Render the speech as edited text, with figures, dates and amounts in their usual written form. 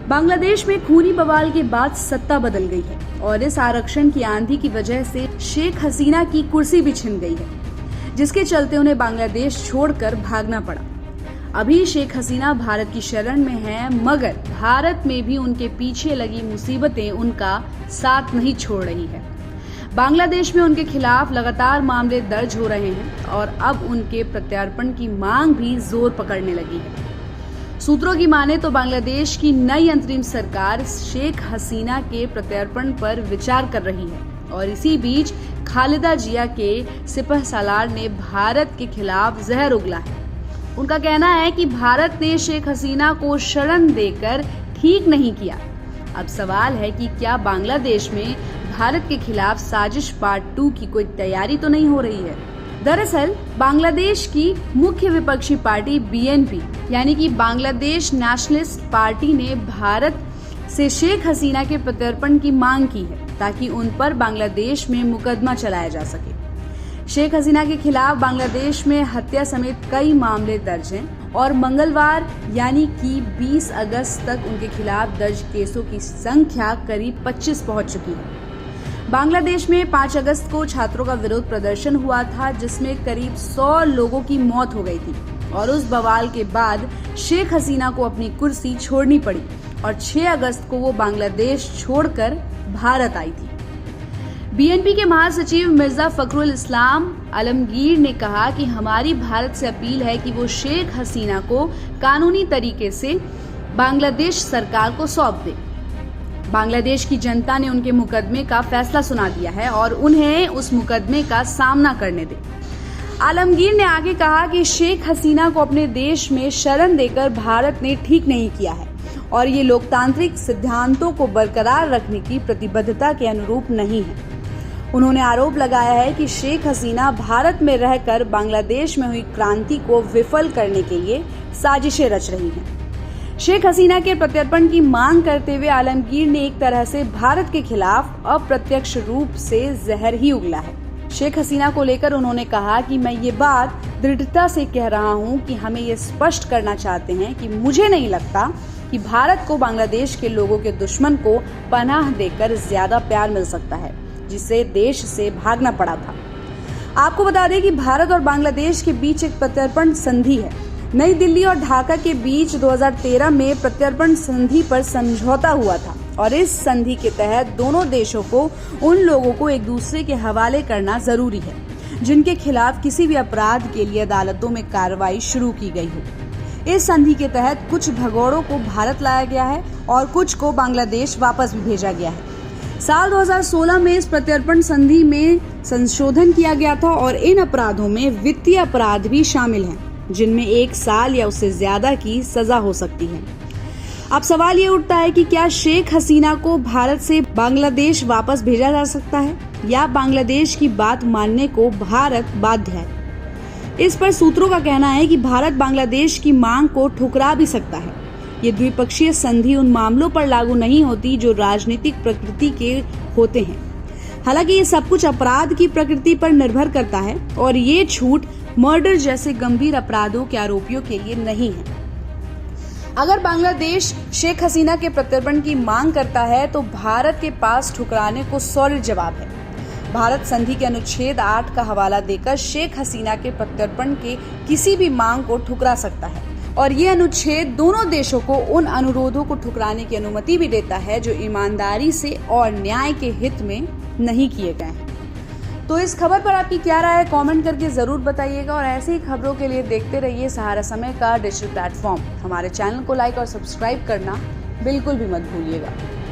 बांग्लादेश में खूनी बवाल के बाद सत्ता बदल गई है और इस आरक्षण की आंधी की वजह से शेख हसीना की कुर्सी भी छिन गई है, जिसके चलते उन्हें बांग्लादेश छोड़कर भागना पड़ा। अभी शेख हसीना भारत की शरण में हैं, मगर भारत में भी उनके पीछे लगी मुसीबतें उनका साथ नहीं छोड़ रही है। बांग्लादेश में उनके खिलाफ लगातार मामले दर्ज हो रहे हैं और अब उनके प्रत्यार्पण की मांग भी जोर पकड़ने लगी है। सूत्रों की माने तो बांग्लादेश की नई अंतरिम सरकार शेख हसीना के प्रत्यार्पण पर विचार कर रही है और इसी बीच खालिदा जिया के सिपहसालार ने भारत के खिलाफ जहर उगला है। उनका कहना है कि भारत ने शेख हसीना को शरण देकर ठीक नहीं किया। अब सवाल है कि क्या बांग्लादेश में भारत के खिलाफ साजिश पार्ट 2 की कोई तैयारी तो नहीं हो रही है। दरअसल बांग्लादेश की मुख्य विपक्षी पार्टी बीएनपी यानी कि बांग्लादेश नेशनलिस्ट पार्टी ने भारत से शेख हसीना के प्रत्यर्पण की मांग की है ताकि उन पर बांग्लादेश में मुकदमा चलाया जा सके। शेख हसीना के खिलाफ बांग्लादेश में हत्या समेत कई मामले दर्ज हैं और मंगलवार यानी कि 20 अगस्त तक उनके खिलाफ दर्ज केसों की संख्या करीब 25 पहुंच चुकी है। बांग्लादेश में 5 अगस्त को छात्रों का विरोध प्रदर्शन हुआ था, जिसमें करीब 100 लोगों की मौत हो गई थी और उस बवाल के बाद शेख हसीना को अपनी कुर्सी छोड़नी पड़ी और 6 अगस्त को वो बांग्लादेश छोड़कर भारत आई थी। बीएनपी के महासचिव मिर्जा फखरुल इस्लाम आलमगीर ने कहा कि हमारी भारत से अपील है कि वो शेख हसीना को कानूनी तरीके से बांग्लादेश सरकार को सौंप दे। बांग्लादेश की जनता ने उनके मुकदमे का फैसला सुना दिया है और उन्हें उस मुकदमे का सामना करने दे। आलमगीर ने आगे कहा कि शेख हसीना को अपने देश में शरण देकर भारत ने ठीक नहीं किया है और ये लोकतांत्रिक सिद्धांतों को बरकरार रखने की प्रतिबद्धता के अनुरूप नहीं है। उन्होंने आरोप लगाया है कि शेख हसीना भारत में रहकर बांग्लादेश में हुई क्रांति को विफल करने के लिए साजिशें रच रही हैं। शेख हसीना के प्रत्यर्पण की मांग करते हुए आलमगीर ने एक तरह से भारत के खिलाफ अप्रत्यक्ष रूप से जहर ही उगला है। शेख हसीना को लेकर उन्होंने कहा कि मैं ये बात दृढ़ता से कह रहा हूं कि हमें ये स्पष्ट करना चाहते हैं कि मुझे नहीं लगता कि भारत को बांग्लादेश के लोगों के दुश्मन को पनाह देकर ज्यादा प्यार मिल सकता है, जिसे देश से भागना पड़ा था। आपको बता दें कि भारत और बांग्लादेश के बीच एक प्रत्यर्पण संधि है। नई दिल्ली और ढाका के बीच 2013 में प्रत्यर्पण संधि पर समझौता हुआ था और इस संधि के तहत दोनों देशों को उन लोगों को एक दूसरे के हवाले करना जरूरी है जिनके खिलाफ किसी भी अपराध के लिए अदालतों में कार्रवाई शुरू की गई हो। इस संधि के तहत कुछ भगोड़ों को भारत लाया गया है और कुछ को बांग्लादेश वापस भी भेजा गया है। साल 2016 में इस प्रत्यर्पण संधि में संशोधन किया गया था और इन अपराधों में वित्तीय अपराध भी शामिल हैं, जिनमें 1 साल या उससे ज्यादा की सजा हो सकती है। अब सवाल ये उठता है कि क्या शेख हसीना को भारत से बांग्लादेश वापस भेजा जा सकता है या बांग्लादेश की बात मानने को भारत बाध्य है। इस पर सूत्रों का कहना है कि भारत बांग्लादेश की मांग को ठुकरा भी सकता है। ये द्विपक्षीय संधि उन मामलों पर लागू नहीं होती जो राजनीतिक प्रकृति के होते हैं। हालांकि ये सब कुछ अपराध की प्रकृति पर निर्भर करता है और ये छूट मर्डर जैसे गंभीर अपराधों के आरोपियों के लिए नहीं है। अगर बांग्लादेश शेख हसीना के प्रत्यर्पण की मांग करता है तो भारत के पास ठुकराने को सॉलिड जवाब है। भारत संधि के अनुच्छेद 8 का हवाला देकर शेख हसीना के प्रत्यर्पण के किसी भी मांग को ठुकरा सकता है और ये अनुच्छेद दोनों देशों को उन अनुरोधों को ठुकराने की अनुमति भी देता है जो ईमानदारी से और न्याय के हित में नहीं किए गए हैं। तो इस खबर पर आपकी क्या राय है, कमेंट करके जरूर बताइएगा और ऐसे ही खबरों के लिए देखते रहिए सहारा समय का डिजिटल प्लेटफॉर्म। हमारे चैनल को लाइक और सब्सक्राइब करना बिल्कुल भी मत भूलिएगा।